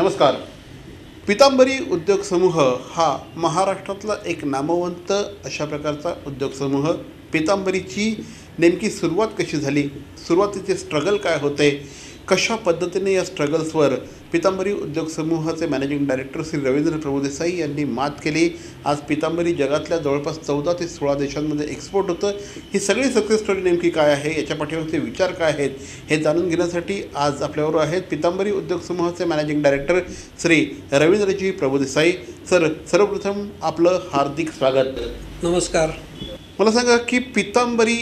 नमस्कार. पीतांबरी उद्योग समूह हा महाराष्ट्रातला एक नामवंत अशा प्रकारचा उद्योग समूह. पीतांबरीची नेमकी सुरुवात कशी झाली, सुरुवातीचे स्ट्रगल काय होते, कशा पद्धतीने या स्ट्रगल्सवर पीतांबरी उद्योग समूहाचे मॅनेजिंग डायरेक्टर श्री रवींद्र प्रभुदेसाई यांनी मात केली. आज पीतांबरी जगातल्या जवळपास 14 ते 16 देशांमध्ये एक्सपोर्ट होतं. ही सगळी सक्सेस स्टोरी नेमकी काय आहे, याच्या पाठीमागचे विचार काय आहेत, हे जाणून घेण्यासाठी आज आपल्याबरोबर आहेत पीतांबरी उद्योग समूहाचे managing director Shri Ravindraji Prabhudesai. Sir, सर्वप्रथम आपलं हार्दिक स्वागत. नमस्कार. मला सांगा की पीतांबरी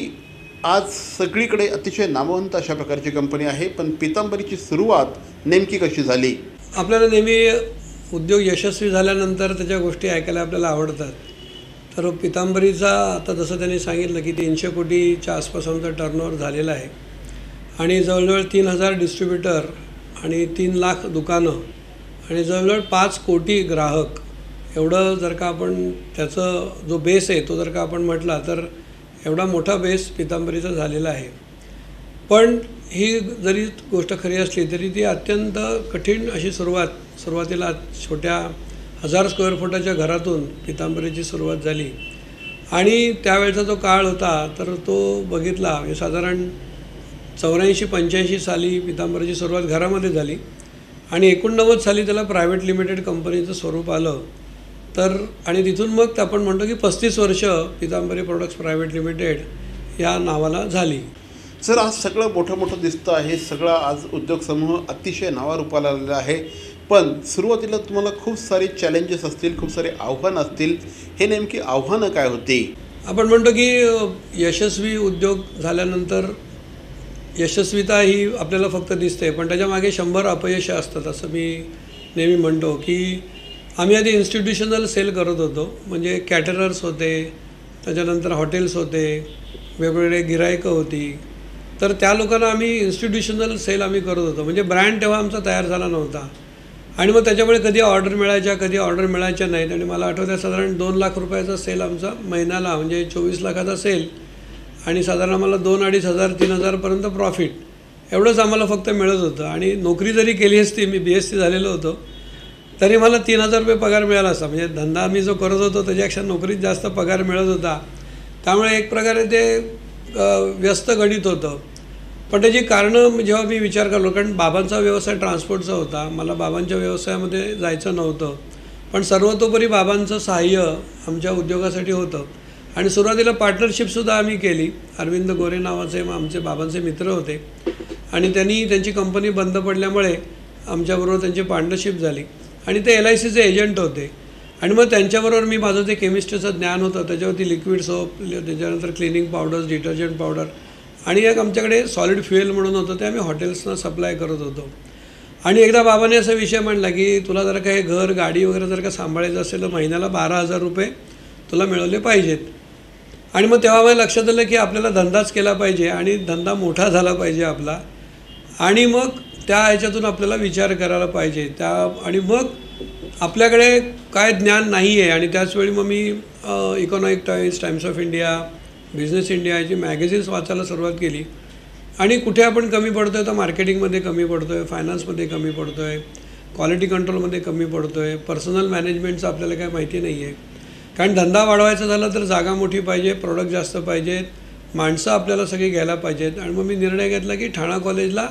आज सगळीकडे अतिशय नामवंत अशा प्रकारची कंपनी आहे, पण पीतांबरीची सुरुवात नेमकी कशी झाली? आपल्याला नेहमी उद्योग यशस्वी झाल्यानंतर त्याच्या गोष्टी ऐकायला आपल्याला आवडतात. तर पीतांबरीचा आता जसं त्यांनी सांगितलं की 300 कोटीच्या आसपास आमचा टर्नओव्हर झालेला आहे आणि जवळजवळ 3000 डिस्ट्रीब्युटर आणि 3 लाख दुकानं आणि जवळजवळ 5 कोटी ग्राहक, एवढं जर का आपण त्याचं जो बेस आहे तो जर का आपण म्हटला तर एवढा मोठा बेस पीतांबरीचा झालेला आहे. पण ही जरी गोष्ट खरी असली तरी ती अत्यंत कठीण अशी सुरुवातीला छोट्या 1000 स्क्वेअर फुटाच्या घरातून पीतांबरीची सुरुवात झाली. आणि त्यावेळचा जो काळ होता तर तो बघितला, साधारण 84-85 साली पीतांबरीची सुरुवात घरामध्ये झाली आणि 89 साली त्याला प्रायव्हेट लिमिटेड कंपनीचं स्वरूप आलं. तर आणि तिथून मग आपण म्हणतो की 35 वर्ष पीतांबरी प्रोडक्ट्स प्रायव्हेट लिमिटेड या नावाला झाली. सर, आज सगळं मोठं दिसतं आहे, सगळा आज उद्योग समूह अतिशय नावारूपाला आलेला आहे. पण सुरुवातीला तुम्हाला खूप सारे चॅलेंजेस असतील, खूप सारे आव्हानं असतील. हे नेमकी आव्हानं काय होती? आपण म्हणतो की यशस्वी उद्योग झाल्यानंतर यशस्वीता ही आपल्याला फक्त दिसते, पण त्याच्यामागे 100 अपयश असतात असं मी नेहमी म्हणतो. की आम्ही आधी इन्स्टिट्यूशनल सेल करत होतो, म्हणजे कॅटरर्स होते, त्याच्यानंतर हॉटेल्स होते, वेगवेगळे गिरायकं होती. तर त्या लोकांना आम्ही इन्स्टिट्यूशनल सेल करत होतो, म्हणजे ब्रँड तेव्हा आमचा तयार झाला नव्हता. आणि मग त्याच्यामुळे कधी ऑर्डर मिळायच्या, कधी ऑर्डर मिळायच्या नाहीत. आणि मला आठवतं आहे साधारण 2 लाख रुपयाचा सेल आमचा महिन्याला, म्हणजे 24 लाखाचा सेल आणि साधारण आम्हाला 2,500-3,000पर्यंत प्रॉफिट, एवढंच आम्हाला फक्त मिळत होतं. आणि नोकरी जरी केली असती, मी BSc झालेलो होतो, तरी मला 3,000 रुपये पगार मिळाला असता. म्हणजे धंदा मी जो करत होतो त्याच्यापेक्षा नोकरीत जास्त पगार मिळत होता. त्यामुळे एक प्रकारे ते व्यस्त गणित होतं. पण त्याची कारणं जेव्हा मी विचार करलो, कारण बाबांचा व्यवसाय ट्रान्सपोर्टचा होता, मला बाबांच्या व्यवसायामध्ये जायचं नव्हतं, पण सर्वतोपरी बाबांचं सहाय्य आमच्या उद्योगासाठी होतं. आणि सुरुवातीला पार्टनरशिपसुद्धा आम्ही केली. अरविंद गोरे नावाचे आमचे बाबांचे मित्र होते आणि त्यांची कंपनी बंद पडल्यामुळे आमच्याबरोबर त्यांची पार्टनरशिप झाली आणि ते LICचे एजंट होते. आणि मग त्यांच्याबरोबर मी माझं जे केमिस्ट्रीचं ज्ञान होतं त्याच्यावरती लिक्विड सोप, त्याच्यानंतर क्लिनिंग पावडर्स, डिटर्जंट पावडर आणि एक आमच्याकडे सॉलिड फ्युएल म्हणून होतं, ते आम्ही हॉटेल्सना सप्लाय करत होतो. आणि एकदा बाबाने असा विषय मांडला की तुला जर का हे घर, गाडी वगैरे जर का सांभाळायचं असेल तर महिन्याला 12,000 रुपये तुला मिळवले पाहिजेत. आणि मग तेव्हा मला लक्षात आलं की आपल्याला धंदाच केला पाहिजे आणि धंदा मोठा झाला पाहिजे आपला. आणि मग त्या ह्याच्यातून आपल्याला विचार करायला पाहिजे आणि मग आपल्याकडे काय ज्ञान नाही आहे. आणि त्याचवेळी मग मी economic times, times of India, business India याची मॅगझिन्स वाचायला सुरुवात केली. आणि कुठे आपण कमी पडतो आहे तर मार्केटिंगमध्ये कमी पडतो आहे, फायनान्समध्ये कमी पडतो आहे, क्वालिटी कंट्रोलमध्ये कमी पडतो आहे, पर्सनल मॅनेजमेंटचं आपल्याला काय माहिती नाही आहे. कारण धंदा वाढवायचा झाला तर जागा मोठी पाहिजे, प्रोडक्ट जास्त पाहिजेत, माणसं आपल्याला सगळी घ्यायला पाहिजेत. आणि मग मी निर्णय घेतला की ठाणा कॉलेजला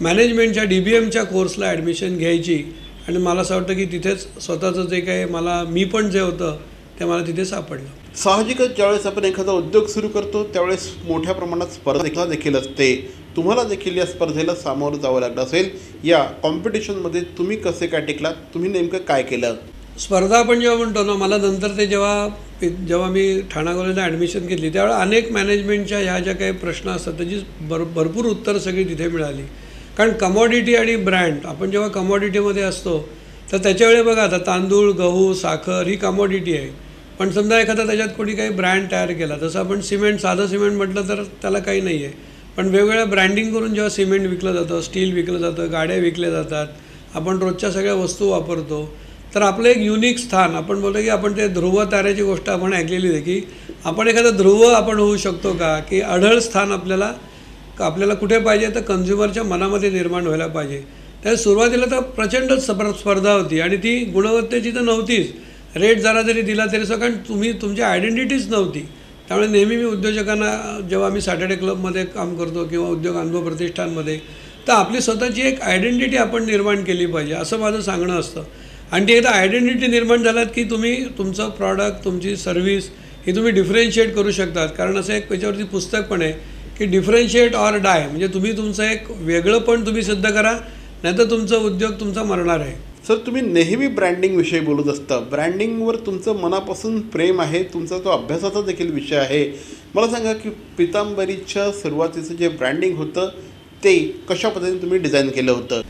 मॅनेजमेंटच्या DBMच्या कोर्सला ॲडमिशन घ्यायची. आणि मला असं वाटतं की तिथेच स्वतःचं जे काही मी पण जे होतं ते मला तिथे सापडलं. साहजिकच ज्यावेळेस आपण एखादा उद्योग सुरू करतो त्यावेळेस मोठ्या प्रमाणात स्पर्धा देखील असते. तुम्हाला देखील या स्पर्धेला सामोरं जावं लागलं असेल. या कॉम्पिटिशनमध्ये तुम्ही कसे काय टिकलात, तुम्ही नेमकं काय केलं? स्पर्धा आपण जेव्हा म्हणतो ना, मला नंतर ते जेव्हा मी ठाणा कॉलेजला ॲडमिशन घेतली त्यावेळेला अनेक मॅनेजमेंटच्या ह्या ज्या काही प्रश्न असतात त्याची भरपूर उत्तरं सगळी तिथे मिळाली. कारण कमॉडिटी आणि ब्रँड, आपण जेव्हा कमॉडिटीमध्ये असतो तर त्याच्यावेळी बघा, आता तांदूळ, गहू, साखर ही कमॉडिटी आहे. पण समजा एखादा त्याच्यात कोणी काही ब्रँड तयार केला, जसं आपण सिमेंट, साधं सिमेंट म्हटलं तर त्याला काही नाही आहे. पण वेगवेगळ्या ब्रँडिंग करून जेव्हा सिमेंट विकलं जातं, स्टील विकलं जातं, गाड्या विकल्या जातात, आपण रोजच्या सगळ्या वस्तू वापरतो, तर आपलं एक युनिक स्थान, आपण बोलतो की आपण ते ध्रुव ताऱ्याची गोष्ट आपण ऐकलेली आहे की आपण एखादं ध्रुव आपण होऊ शकतो का, की अढळ स्थान आपल्याला कुठे पाहिजे तर कन्झ्युमरच्या मनामध्ये निर्माण व्हायला पाहिजे. त्या सुरुवातीला तर प्रचंड स्पर्धा होती आणि ती गुणवत्तेची तर नव्हतीच. रेट जरा जरी दिला तरी कारण तुमची आयडेंटिटीच नव्हती. त्यामुळे नेहमी मी उद्योजकांना, जेव्हा आम्ही सॅटर्डे क्लबमध्ये काम करतो किंवा उद्योग अनुभव प्रतिष्ठानमध्ये, तर आपली स्वतःची एक आयडेंटिटी आपण निर्माण केली पाहिजे असं माझं सांगणं असतं. आणि ती एकदा आयडेंटिटी निर्माण झाल्यात की तुम्ही तुमचं प्रॉडक्ट, तुमची सर्व्हिस ही तुम्ही डिफरेन्शिएट करू शकतात. कारण असं एक त्याच्यावरती पुस्तक पण आहे की डिफरेन्शिएट ऑर डाय, म्हणजे तुम्ही तुमचं एक वेगळं पण तुम्ही सिद्ध करा, नाहीतर तुमचा उद्योग तुमचा मरणार आहे. सर, तुम्ही नेहमी ब्रँडिंगविषयी बोलत असता. ब्रँडिंगवर तुमचं मनापासून प्रेम आहे, तुमचा तो अभ्यासाचा देखील विषय आहे. मला सांगा की पितांबरीच्या सुरुवातीचं जे ब्रँडिंग होतं ते कशा पद्धतीने तुम्ही डिझाईन केलं होतं?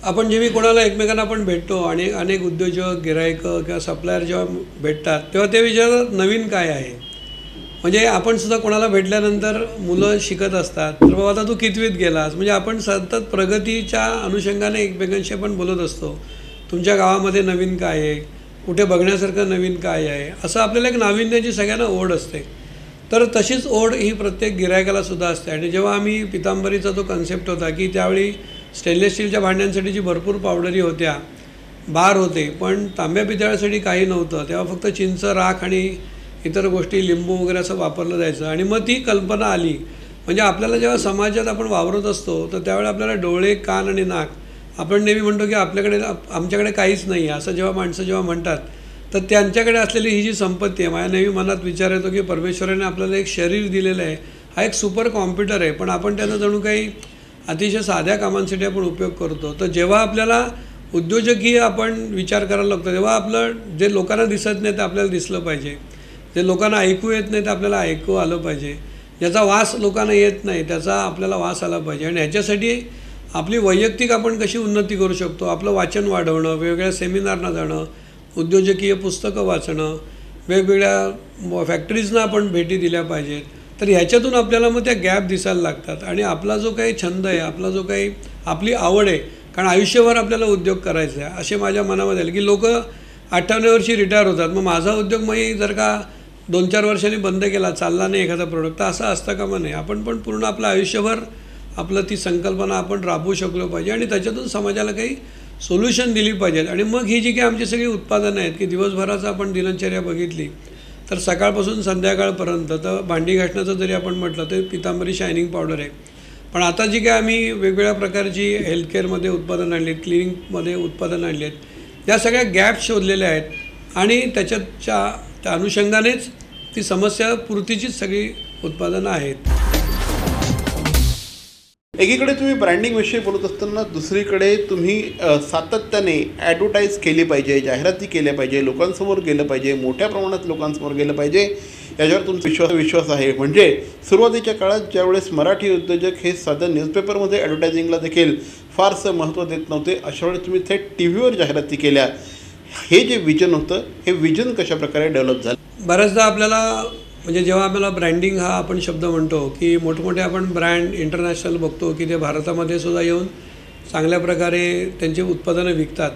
आपण जेव्हा कोणाला एकमेकांना आपण भेटतो आणि अनेक उद्योजक, गिरायकं किंवा सप्लायर जेव्हा भेटतात तेव्हा ते विचारतात नवीन काय आहे. म्हणजे आपण सुद्धा कोणाला भेटल्यानंतर मुलं शिकत असतात, तर बाबा आता तू कितवीत गेलास, म्हणजे आपण सतत प्रगतीच्या अनुषंगाने एकमेकांशी आपण बोलत असतो. तुमच्या गावामध्ये नवीन काय आहे, कुठे बघण्यासारखं नवीन काय आहे, असं आपल्याला एक नाविन्याची सगळ्यांना ओढ असते. तर तशीच ओढ ही प्रत्येक गिरायकाला सुद्धा असते. आणि जेव्हा आम्ही पितांबरीचा जो कन्सेप्ट होता की त्यावेळी स्टेनलेस स्टीलच्या भांड्यांसाठीची भरपूर पावडरी होत्या, बार होते, पण तांब्या पितळासाठी काही नव्हतं. तेव्हा फक्त चिंच, राख आणि इतर गोष्टी, लिंबू वगैरे असं वापरलं जायचं. आणि मग ती कल्पना आली. म्हणजे आपल्याला जेव्हा समाजात आपण वावरत असतो तर त्यावेळेला आपल्याला डोळे, कान आणि नाक, आपण नेहमी म्हणतो की आमच्याकडे काहीच नाही आहे असं जेव्हा माणसं जेव्हा म्हणतात, तर त्यांच्याकडे असलेली ही जी संपत्ती आहे, माझ्या नेहमी मनात विचार येतो की परमेश्वराने आपल्याला एक शरीर दिलेलं आहे, हा एक सुपर कॉम्प्युटर आहे, पण आपण त्याचा जणू काही अतिशय साध्या कामांसाठी आपण उपयोग करतो. तर जेव्हा आपल्याला उद्योजकीय आपण विचार करायला लागतो तेव्हा आपलं जे लोकांना दिसत नाही ते आपल्याला दिसलं पाहिजे, जे लोकांना ऐकू येत नाही ते आपल्याला ऐकू आलं पाहिजे, ज्याचा वास लोकांना येत नाही त्याचा आपल्याला वास आला पाहिजे. आणि ह्याच्यासाठी आपली वैयक्तिक आपण कशी उन्नती करू शकतो, आपलं वाचन वाढवणं, वेगवेगळ्या सेमिनारना जाणं, उद्योजकीय पुस्तकं वाचणं, वेगवेगळ्या फॅक्टरीजना आपण भेटी दिल्या पाहिजेत. तर ह्याच्यातून आपल्याला मग त्या गॅप दिसायला लागतात. आणि आपला जो काही छंद आहे, आपला जो काही आपली आवड आहे, कारण आयुष्यभर आपल्याला उद्योग करायचा आहे असे माझ्या मनामध्ये आले की लोक 58 वर्षी रिटायर होतात, मग माझा उद्योग मग जर का 2-4 वर्षांनी बंद केला, चालला नाही एखादा प्रोडक्ट, तर असं असतं कामा नाही. आपण पण पूर्ण आपलं आयुष्यभर आपलं ती संकल्पना आपण राबवू शकलो पाहिजे आणि त्याच्यातून समाजाला काही सोल्युशन दिली पाहिजेत. आणि मग ही जी काही आमची सगळी उत्पादनं आहेत की दिवसभराचं आपण दिनचर्या बघितली तर सकाळपासून संध्याकाळपर्यंत, तर भांडी घासण्याचं जरी आपण म्हटलं तर पितांबरी शायनिंग पावडर आहे. पण आता जी काय आम्ही वेगवेगळ्या प्रकारची हेल्थकेअरमध्ये उत्पादनं आणली आहेत, क्लिनिकमध्ये उत्पादनं आणली आहेत, या सगळ्या गॅप शोधलेल्या आहेत आणि त्या अनुषंगानेच ती समस्या पूर्तीचीच सगळी उत्पादनं आहेत. एकीकडे तुम्ही ब्रँडिंगविषयी बोलत असताना दुसरीकडे तुम्ही सातत्याने ॲडव्हर्टाईज केली पाहिजे, जाहिराती केल्या पाहिजे, लोकांसमोर गेलं पाहिजे, मोठ्या प्रमाणात लोकांसमोर गेलं पाहिजे, याच्यावर तुमचा विश्वास आहे. म्हणजे सुरुवातीच्या काळात ज्यावेळेस मराठी उद्योजक हे साधं न्यूजपेपरमध्ये ॲडव्हर्टायझिंगला देखील फारसं महत्त्व देत नव्हते, अशा वेळेस तुम्ही थेट टी व्हीवर जाहिराती केल्या. हे जे विजन होतं, हे विजन कशाप्रकारे डेव्हलप झालं? बऱ्याचदा आपल्याला म्हणजे जेव्हा आपल्याला ब्रँडिंग हा आपण शब्द म्हणतो की मोठमोठे आपण ब्रँड इंटरनॅशनल बघतो की ते भारतामध्ये सुद्धा येऊन चांगल्या प्रकारे त्यांची उत्पादनं विकतात,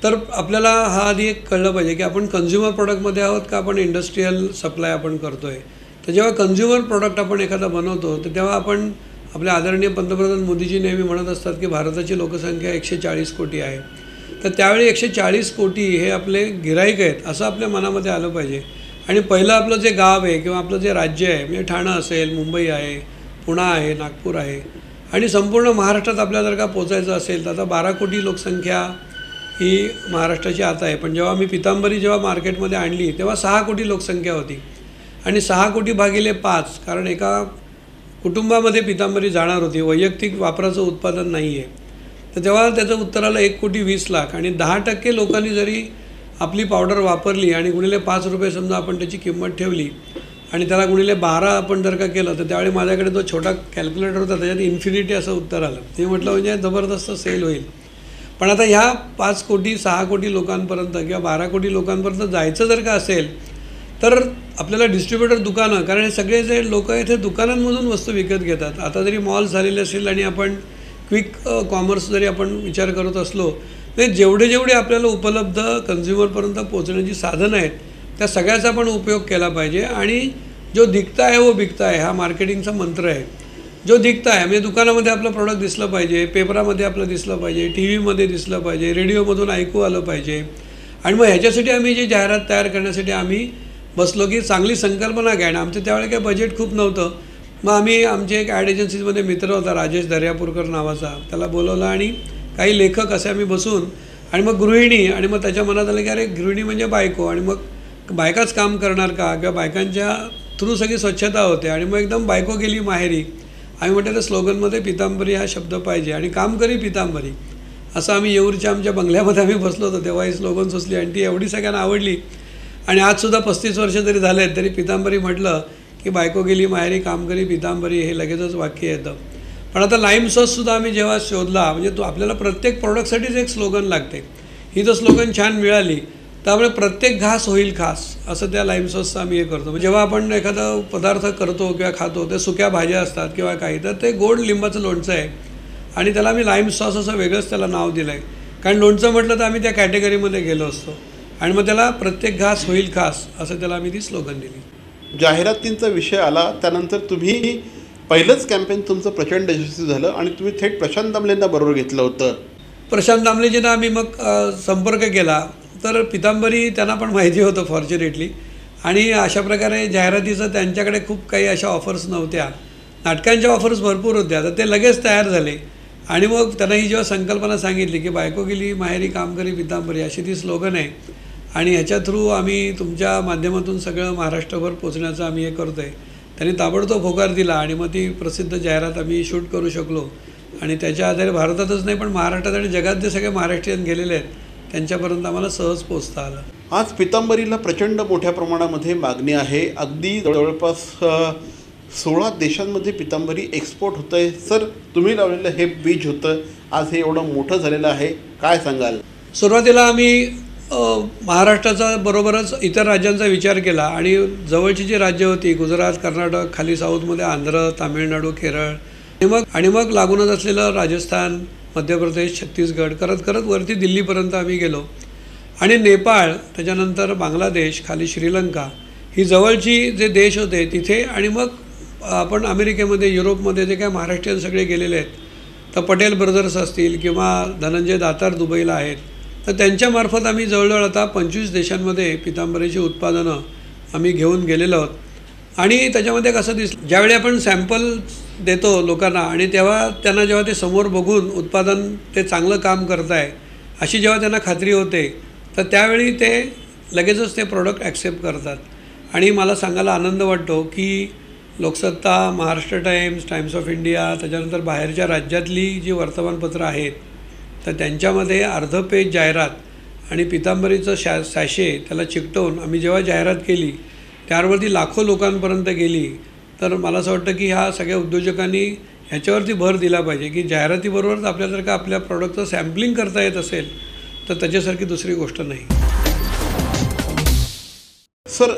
तर आपल्याला हा आधी एक कळलं पाहिजे की आपण कन्झ्युमर प्रॉडक्टमध्ये आहोत का आपण इंडस्ट्रीयल सप्लाय आपण करतो आहे. तर जेव्हा कन्झ्युमर प्रॉडक्ट आपण एखादा बनवतो तर तेव्हा आपण आपल्या आदरणीय पंतप्रधान मोदीजी नेहमी म्हणत असतात की भारताची लोकसंख्या 140 कोटी आहे, तर त्यावेळी 140 कोटी हे आपले गिराईक आहेत असं आपल्या मनामध्ये आलं पाहिजे. आणि पहिलं आपलं जे गाव आहे किंवा आपलं जे राज्य आहे, म्हणजे ठाणं असेल, मुंबई आहे, पुणे आहे, नागपूर आहे, आणि संपूर्ण महाराष्ट्रात आपल्याला जर का पोचायचं असेल तर आता 12 कोटी लोकसंख्या ही महाराष्ट्राची आता आहे. पण जेव्हा मी पितांबरी जेव्हा मार्केटमध्ये आणली तेव्हा 6 कोटी लोकसंख्या होती. आणि 6 कोटी भागिले 5, कारण एका कुटुंबामध्ये पितांबरी जाणार होती, वैयक्तिक वापराचं उत्पादन नाही आहे. तर तेव्हा त्याचं उत्तर आलं 1,20,00,000. आणि 10% लोकांनी जरी आपली पावडर वापरली आणि गुणिले 5 रुपये समजा आपण त्याची किंमत ठेवली आणि त्याला गुणिले 12 आपण जर का केलं, तर त्यावेळी माझ्याकडे जो छोटा कॅल्क्युलेटर होता त्याच्यात इन्फिनिटी असं उत्तर आलं. ते म्हटलं म्हणजे जबरदस्त सेल होईल. पण आता ह्या 5 कोटी 6 कोटी लोकांपर्यंत किंवा 12 कोटी लोकांपर्यंत जायचं जर का असेल तर आपल्याला डिस्ट्रीब्युटर दुकानं, कारण हे सगळे जे लोक आहेत हे दुकानांमधून वस्तू विकत घेतात. आता जरी मॉल झालेले असेल आणि आपण क्विक कॉमर्स जरी आपण विचार करत असलो, तर जेवढे आपल्याला उपलब्ध कन्झ्युमरपर्यंत पोहोचण्याची साधनं आहेत त्या सगळ्याचा आपण उपयोग केला पाहिजे. आणि जो दिखता है वो बिकता है हा मार्केटिंगचा मंत्र आहे. जो दिखता आहे म्हणजे दुकानामध्ये आपलं प्रोडक्ट दिसलं पाहिजे, पेपरामध्ये आपलं दिसलं पाहिजे, टी व्हीमध्ये दिसलं पाहिजे, रेडिओमधून ऐकू आलं पाहिजे. आणि मग ह्याच्यासाठी आम्ही जी जाहिरात तयार करण्यासाठी आम्ही बसलो की चांगली संकल्पना घ्या. आणि आमचं त्यावेळी काही बजेट खूप नव्हतं. मग आम्ही आमचे एक ॲड एजन्सीजमध्ये मित्र होता राजेश दर्यापूरकर नावाचा, त्याला बोलवलं आणि काही लेखक असे आम्ही बसून आणि मग गृहिणी आणि मग त्याच्या मनात आलं की अरे गृहिणी म्हणजे बायको आणि मग बायकाच काम करणार का किंवा बायकांच्या थ्रू सगळी स्वच्छता होते. आणि मग एकदम बायको गेली माहेरी. आम्ही म्हटलं त्या स्लोगनमध्ये पितांबरी हा शब्द पाहिजे आणि काम करी पितांबरी असं आम्ही येऊरच्या आमच्या बंगल्यामध्ये आम्ही बसलो होतो तेव्हा ही स्लोगन सुचली आणि ती एवढी सगळ्यांना आवडली. आणि आजसुद्धा 35 वर्ष जरी झाले आहेत तरी पितांबरी म्हटलं की बायको गेली माहेरी काम करी पितांबरी हे लगेचच वाक्य येतं. पण आता लाईम सॉससुद्धा आम्ही जेव्हा शोधला म्हणजे तो आपल्याला प्रत्येक प्रोडक्टसाठीच एक स्लोगन लागते. ही जर स्लोगन छान मिळाली त्यामुळे प्रत्येक घास होईल खास असं त्या लाईम सॉसचं आम्ही हे करतो. जेव्हा आपण एखादा पदार्थ करतो किंवा खातो ते सुक्या भाज्या असतात किंवा काही तर ते गोड लिंबाचं लोणचं आहे आणि त्याला आम्ही लाईम सॉस असं वेगळंच त्याला नाव दिलं आहे. कारण लोणचं म्हटलं तर आम्ही त्या कॅटेगरीमध्ये गेलो असतो आणि मग त्याला प्रत्येक घास होईल खास असं त्याला आम्ही ती स्लोगन दिली. जाहिरातींचा विषय आला त्यानंतर तुम्ही पहिलंच कॅम्पेन तुमचं प्रचंड यशस्वी झालं आणि तुम्ही थेट प्रशांत दामलेंना बरोबर घेतलं होतं. प्रशांत दामलेजींना आम्ही मग संपर्क केला तर पितांबरी त्यांना पण माहिती होतं फॉर्च्युनेटली. आणि अशा प्रकारे जाहिरातीचं त्यांच्याकडे खूप काही अशा ऑफर्स नव्हत्या. नाटकांच्या ऑफर्स भरपूर होत्या तर ते लगेच तयार झाले. आणि मग त्यांना ही जेव्हा संकल्पना सांगितली की बायको गेली माहेरी काम करी पितांबरी अशी ती स्लोगन आहे आणि ह्याच्या थ्रू आम्ही तुमच्या माध्यमातून सगळं महाराष्ट्रभर पोचण्याचं आम्ही हे करतो आहे. त्यांनी ताबडतोब होकार दिला आणि मग ती प्रसिद्ध जाहिरात आम्ही शूट करू शकलो. आणि त्याच्या आधारे भारतातच नाही पण महाराष्ट्रात आणि जगात जे सगळे महाराष्ट्रीयन गेलेले आहेत त्यांच्यापर्यंत आम्हाला सहज पोचता आलं. आज पितांबरीला प्रचंड मोठ्या प्रमाणामध्ये मागणी आहे. अगदी जवळपास 16 देशांमध्ये पितांबरी एक्सपोर्ट होतं आहे. सर तुम्ही लावलेलं हे बीज होतं आज हे एवढं मोठं झालेलं आहे, काय सांगाल? सुरुवातीला आम्ही महाराष्ट्राचा बरोबरच इतर राज्यांचा विचार केला आणि जवळची जी राज्य होती गुजरात, कर्नाटक, खाली साऊथमध्ये आंध्र, तामिळनाडू, केरळ आणि मग लागूनच असलेलं राजस्थान, मध्य प्रदेश, छत्तीसगड करत करत वरती दिल्लीपर्यंत आम्ही गेलो. आणि नेपाळ, त्याच्यानंतर बांगलादेश, खाली श्रीलंका ही जवळची जे देश होते तिथे आणि मग आपण अमेरिकेमध्ये, युरोपमध्ये जे काय महाराष्ट्रीयन सगळे गेलेले आहेत तर पटेल ब्रदर्स असतील किंवा धनंजय दातार दुबईला आहेत तर त्यांच्यामार्फत आम्ही जवळजवळ आता 25 देशांमध्ये पितांबरीची उत्पादनं आम्ही घेऊन गेलेलो आहोत. आणि त्याच्यामध्ये कसं दिसलं ज्यावेळी आपण सॅम्पल देतो लोकांना आणि तेव्हा त्यांना जेव्हा ते समोर बघून उत्पादन ते चांगलं काम करत आहे अशी जेव्हा त्यांना खात्री होते तर त्यावेळी ते लगेचच ते प्रोडक्ट ॲक्सेप्ट करतात. आणि मला सांगायला आनंद वाटतो की Loksatta, Maharashtra times, times of India, त्याच्यानंतर बाहेरच्या राज्यातली जी वर्तमानपत्रं आहेत तर त्यांच्यामध्ये अर्ध पेज जाहिरात आणि पितांबरीचं सॅशे त्याला चिकटवून आम्ही जेव्हा जाहिरात केली त्यावरती लाखो लोकांपर्यंत गेली. तर मला असं वाटतं की ह्या सगळ्या उद्योजकांनी ह्याच्यावरती भर दिला पाहिजे की जाहिरातीबरोबरच आपल्याला जर का आपल्या प्रॉडक्टचं सॅम्पलिंग करता येत असेल तर त्याच्यासारखी दुसरी गोष्ट नाही. सर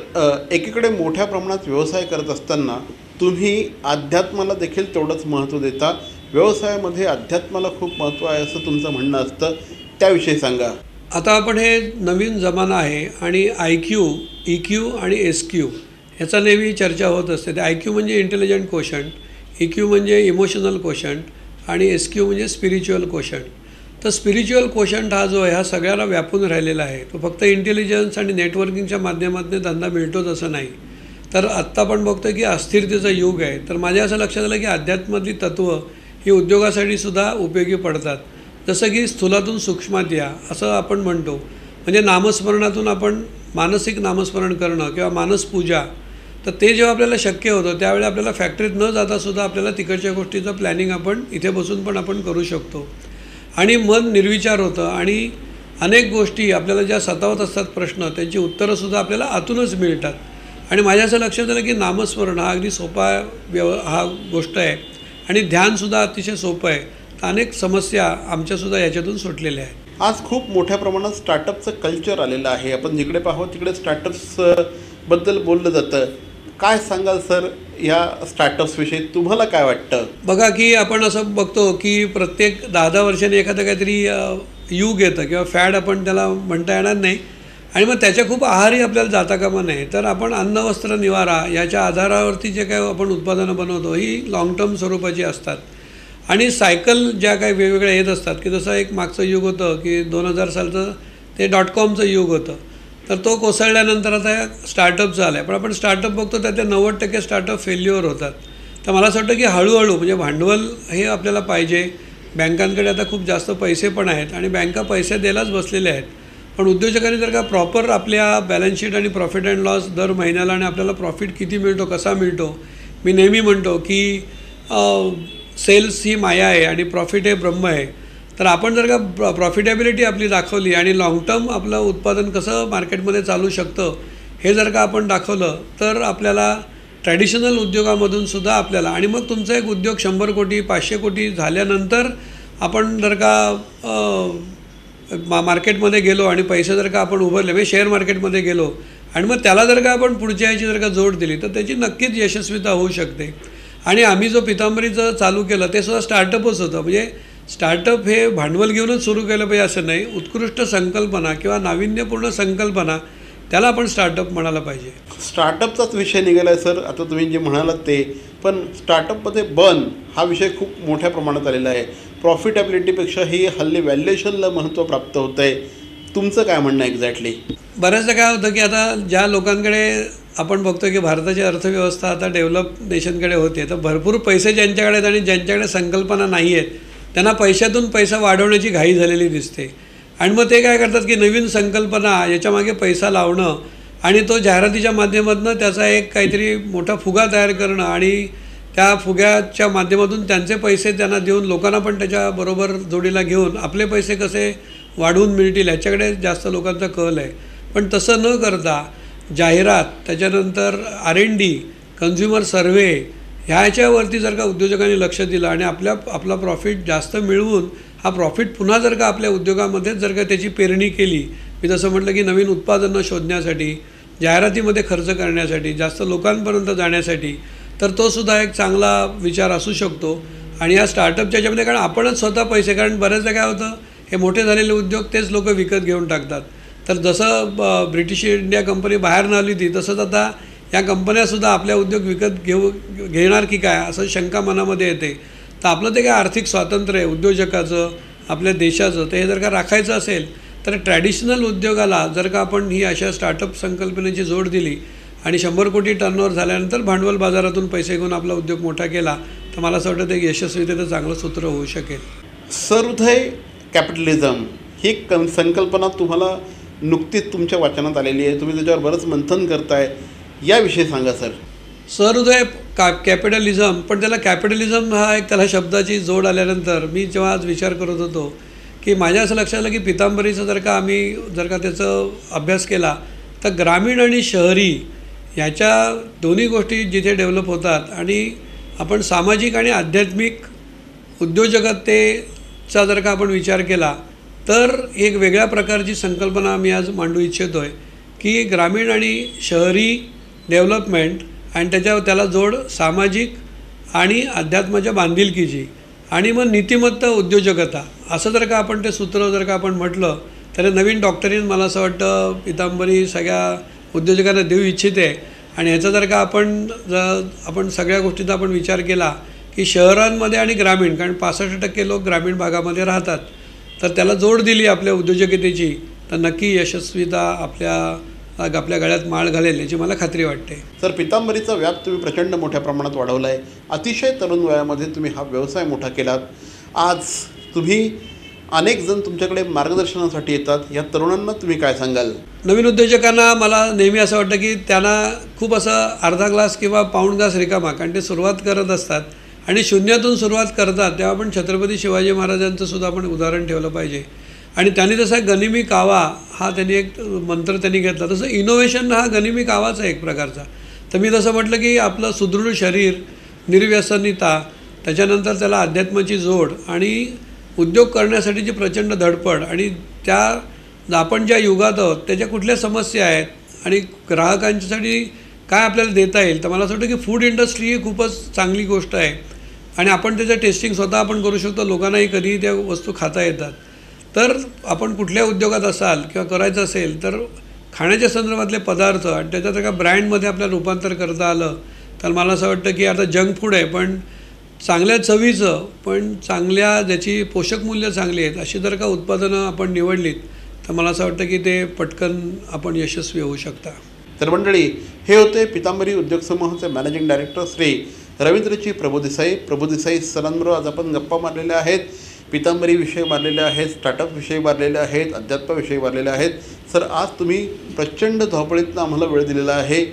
एकीकडे मोठ्या प्रमाणात व्यवसाय करत असताना तुम्ही अध्यात्माला देखील तेवढंच महत्त्व देता. व्यवसायामध्ये अध्यात्माला खूप महत्त्व आहे असं तुमचं म्हणणं असतं, त्याविषयी सांगा. आता आपण हे नवीन जमाना आहे आणि IQ, EQ आणि SQ ह्याचा नेहमी चर्चा होत असते. ते IQ म्हणजे इंटेलिजंट कोशंट, EQ म्हणजे इमोशनल कोशंट आणि SQ म्हणजे स्पिरिच्युअल कोशंट. तर स्पिरिच्युअल कोशंट हा जो आहे हा सगळ्याला व्यापून राहिलेला आहे. तो फक्त इंटेलिजन्स आणि नेटवर्किंगच्या माध्यमातून धंदा मिळतोच असं नाही. तर आत्ता आपण बघतो की अस्थिरतेचं युग आहे. तर माझ्या असं लक्षात आलं की अध्यात्मातली तत्त्व ही उद्योगासाठी सुद्धा उपयोगी पडतात. जसं की स्थूलातून सूक्ष्मात या असं आपण म्हणतो. म्हणजे नामस्मरणातून आपण मानसिक नामस्मरण करणं किंवा मानसपूजा तर ते जेव्हा आपल्याला शक्य होतं त्यावेळी आपल्याला फॅक्टरीत न जातासुद्धा आपल्याला तिकडच्या गोष्टीचं प्लॅनिंग आपण इथे बसून पण आपण करू शकतो. आणि मन निर्विचार होतं आणि अनेक गोष्टी आपल्याला ज्या सतावत असतात प्रश्न त्यांची उत्तरंसुद्धा आपल्याला आतूनच मिळतात. आणि माझ्या असं लक्षात आलं की नामस्मरण हा अगदी सोपा हा गोष्ट आहे आणि ध्यानसुद्धा अतिशय सोपं आहे. तर अनेक समस्या आमच्यासुद्धा याच्यातून सुटलेल्या आहेत. आज खूप मोठ्या प्रमाणात स्टार्टअपचं कल्चर आलेलं आहे. आपण जिकडे पाहू तिकडे स्टार्टअप्सबद्दल बोललं जातं. काय सांगाल सर या स्टार्टअप्सविषयी, तुम्हाला काय वाटतं? बघा की आपण असं बघतो की प्रत्येक 10-10 वर्षांनी एखादं काहीतरी युग येतं किंवा फॅड आपण त्याला म्हणता येणार नाही. आणि मग त्याच्या खूप आहारी आपल्याला जाता कामा नये. तर आपण अन्न वस्त्र निवारा याच्या आधारावरती जे काय आपण उत्पादनं बनवतो ही लाँग टर्म स्वरूपाची असतात. आणि सायकल ज्या काही वेगवेगळ्या येत असतात की जसं एक मागचं युग होतं की 2000 सालचं ते .comचं युग होतं. तर तो कोसळल्यानंतर आता स्टार्टअपचं आलं आहे. पण आपण स्टार्टअप बघतो त्यातले 90% स्टार्टअप फेल्युअर होतात. तर मला असं वाटतं की हळूहळू म्हणजे भांडवल हे आपल्याला पाहिजे. बँकांकडे आता खूप जास्त पैसे पण आहेत आणि बँका पैसे द्यायलाच बसलेल्या आहेत. पण उद्योजकांनी जर का प्रॉपर आपल्या बॅलन्स शीट आणि प्रॉफिट अँड लॉस दर महिन्याला आणि आपल्याला प्रॉफिट किती मिळतो कसा मिळतो, मी नेहमी म्हणतो की सेल्स ही माया आहे आणि प्रॉफिट हे ब्रह्म आहे. तर आपण जर का प्रॉफिटेबिलिटी आपली दाखवली आणि लाँग टर्म आपलं उत्पादन कसं मार्केटमध्ये चालू शकतं हे जर का आपण दाखवलं तर आपल्याला ट्रॅडिशनल उद्योगामधून सुद्धा आपल्याला आणि मग तुमचा एक उद्योग 100 कोटी 500 कोटी झाल्यानंतर आपण जर का मार्केटमध्ये गेलो आणि पैसे जर का आपण उभारले म्हणजे शेअर मार्केटमध्ये गेलो आणि मग त्याला जर का आपण पुढच्या याची जर का जोड दिली तर त्याची नक्कीच यशस्वीता होऊ शकते. आणि आम्ही जो पितांबरीचं चालू केलं ते सुद्धा स्टार्टअपच होतं. म्हणजे स्टार्टअप हे भांडवल घेऊनच सुरू केलं पाहिजे असं नाही. उत्कृष्ट संकल्पना किंवा नाविन्यपूर्ण संकल्पना त्याला आपण स्टार्टअप म्हणायला पाहिजे. स्टार्टअपचाच विषय निघाला आहे सर, आता तुम्ही जे म्हणालात ते. पण स्टार्टअपमध्ये बर्न हा विषय खूप मोठ्या प्रमाणात आलेला आहे. प्रॉफिटेबिलिटीपेक्षाही हल्ली व्हॅल्युएशनला महत्त्व प्राप्त होतं आहे. तुमचं काय म्हणणं आहे एक्झॅक्टली? बऱ्याचदा काय होतं की आता ज्या लोकांकडे आपण बघतो की भारताची अर्थव्यवस्था आता डेव्हलप नेशनकडे होते, तर भरपूर पैसे ज्यांच्याकडे आहेत आणि ज्यांच्याकडे संकल्पना नाही आहेत त्यांना पैशातून पैसा वाढवण्याची घाई झालेली दिसते. आणि मग ते काय करतात की नवीन संकल्पना याच्यामागे पैसा लावणं आणि तो जाहिरातीच्या माध्यमातून त्याचा एक काहीतरी मोठा फुगा तयार करणं आणि त्या फुग्याच्या माध्यमातून त्यांचे पैसे त्यांना देऊन लोकांना पण त्याच्याबरोबर जोडीला घेऊन आपले पैसे कसे वाढवून मिळतील ह्याच्याकडे जास्त लोकांचा कल आहे. पण तसं न करता जाहिरात, त्याच्यानंतर R&D, कन्झ्युमर सर्व्हे ह्याच्यावरती जर का उद्योजकांनी लक्ष दिलं आणि आपला प्रॉफिट जास्त मिळवून हा प्रॉफिट पुन्हा जर का आपल्या उद्योगामध्येच जर का त्याची पेरणी केली, मी जसं म्हटलं की नवीन उत्पादनं शोधण्यासाठी, जाहिरातीमध्ये खर्च करण्यासाठी, जास्त लोकांपर्यंत जाण्यासाठी, तर तो सुद्धा एक चांगला विचार असू शकतो. आणि या स्टार्टअपच्या याच्यामध्ये कारण आपणच स्वतः पैसे, कारण बऱ्याचदा काय होतं हे मोठे झालेले उद्योग तेच लोक विकत घेऊन टाकतात. तर जसं ब्रिटिश इंडिया कंपनी बाहेर न आली ती तसंच आता या कंपन्यासुद्धा आपल्या उद्योग विकत घेणार की काय असं शंका मनामध्ये येते. तर आपलं ते काय आर्थिक स्वातंत्र्य आहे उद्योजकाचं, आपल्या देशाचं, ते हे जर का राखायचं असेल तर ट्रॅडिशनल उद्योगाला जर का आपण ही अशा स्टार्टअप संकल्पनेची जोड दिली आणि 100 कोटी टर्नओव्हर झाल्यानंतर भांडवल बाजारातून पैसे घेऊन आपला उद्योग मोठा केला तर मला असं वाटतं ते यशस्वीतेचं चांगलं सूत्र होऊ शकेल. सहृदय कॅपिटलिझम ही संकल्पना तुम्हाला नुकतीच तुमच्या वाचनात आलेली आहे, तुम्ही त्याच्यावर बरंच मंथन करताय, याविषयी सांगा सर. सहृदय कॅपिटलिझम, पण त्याला कॅपिटलिझम हा एक त्याला शब्दाची जोड आल्यानंतर मी जेव्हा आज विचार करत होतो की माझ्या असं लक्षात आलं की पितांबरीचं जर का त्याचा अभ्यास केला तर ग्रामीण आणि शहरी ह्याच्या दोन्ही गोष्टी जिथे डेव्हलप होतात आणि आपण सामाजिक आणि आध्यात्मिक उद्योजकतेचा जर का आपण विचार केला तर एक वेगळ्या प्रकारची संकल्पना मी आज मांडू इच्छितो आहे की ग्रामीण आणि शहरी डेव्हलपमेंट आणि त्याला जोड सामाजिक आणि अध्यात्माच्या बांधिलकीची आणि मग नीतिमत्ता उद्योजकता असं जर का आपण ते सूत्र जर का आपण म्हटलं तर नवीन डॉक्टरीन मला असं वाटतं पितांबरी सगळ्या उद्योजकांना देऊ इच्छिते. आणि ह्याचा जर का आपण सगळ्या गोष्टींचा आपण विचार केला की शहरांमध्ये आणि ग्रामीण, कारण 65% लोक ग्रामीण भागामध्ये राहतात, तर त्याला जोड दिली आपल्या उद्योजकतेची तर नक्की यशस्वीता आपल्या गळ्यात माळ घालेल याची मला खात्री वाटते. सर, पितांबरीचा व्याप तुम्ही प्रचंड मोठ्या प्रमाणात वाढवला आहे. अतिशय तरुण वयामध्ये तुम्ही हा व्यवसाय मोठा केलात. आज तुम्ही अनेक जण तुमच्याकडे मार्गदर्शनासाठी येतात, या तरुणांना तुम्ही काय सांगाल? नवीन उद्योजकांना मला नेहमी असं वाटतं की त्यांना खूप असं अर्धा ग्लास किंवा पाऊण ग्लास रिकामा, कारण ते सुरुवात करत असतात आणि शून्यातून सुरुवात करतात. तेव्हा आपण छत्रपती शिवाजी महाराजांचं सुद्धा आपण उदाहरण ठेवलं पाहिजे. आणि त्यांनी जसा गनिमी कावा हा त्यांनी एक मंत्र त्यांनी घेतला, तसं इनोव्हेशन हा गनिमी कावाचा एक प्रकारचा. तर मी जसं म्हटलं की आपलं सुदृढ शरीर, निर्व्यसनिता, त्याच्यानंतर त्याला अध्यात्माची जोड आणि उद्योग करण्यासाठीची प्रचंड धडपड आणि आपण ज्या युगात आहोत त्याच्या कुठल्या समस्या आहेत आणि ग्राहकांच्यासाठी काय आपल्याला देता येईल. तर मला असं वाटतं की फूड इंडस्ट्री ही खूपच चांगली गोष्ट आहे आणि आपण त्याचं टेस्टिंग स्वतः आपण करू शकतो, लोकांनाही कधीही त्या वस्तू खाता येतात. तर आपण कुठल्या उद्योगात असाल किंवा करायचं असेल तर खाण्याच्या संदर्भातले पदार्थ आणि त्याच्यात एका ब्रँडमध्ये आपल्याला रूपांतर करता आलं तर मला असं वाटतं की आता जंक फूड आहे पण चांगल्या चवीचं पण चांगल्या ज्याची पोषक मूल्य चांगली आहेत अशी जर का उत्पादनं आपण निवडलीत तर मला असं वाटतं की ते पटकन आपण यशस्वी होऊ शकता. तर मंडळी, हे होते पितांबरी उद्योग समूहाचे मॅनेजिंग डायरेक्टर श्री रवींद्रजी प्रभू देसाई सरांबरोबर आज आपण गप्पा मारलेल्या आहेत. पितांबरीविषयी मारलेले आहेत, स्टार्टअपविषयी मारलेले आहेत, अध्यात्माविषयी मारलेले आहेत. सर, आज तुम्ही प्रचंड धावपळीतनं आम्हाला वेळ दिलेला आहे.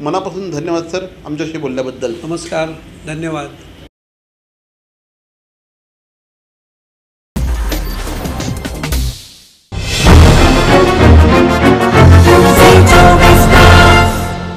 मनापासून धन्यवाद सर आमच्याशी बोलल्याबद्दल. नमस्कार, धन्यवाद.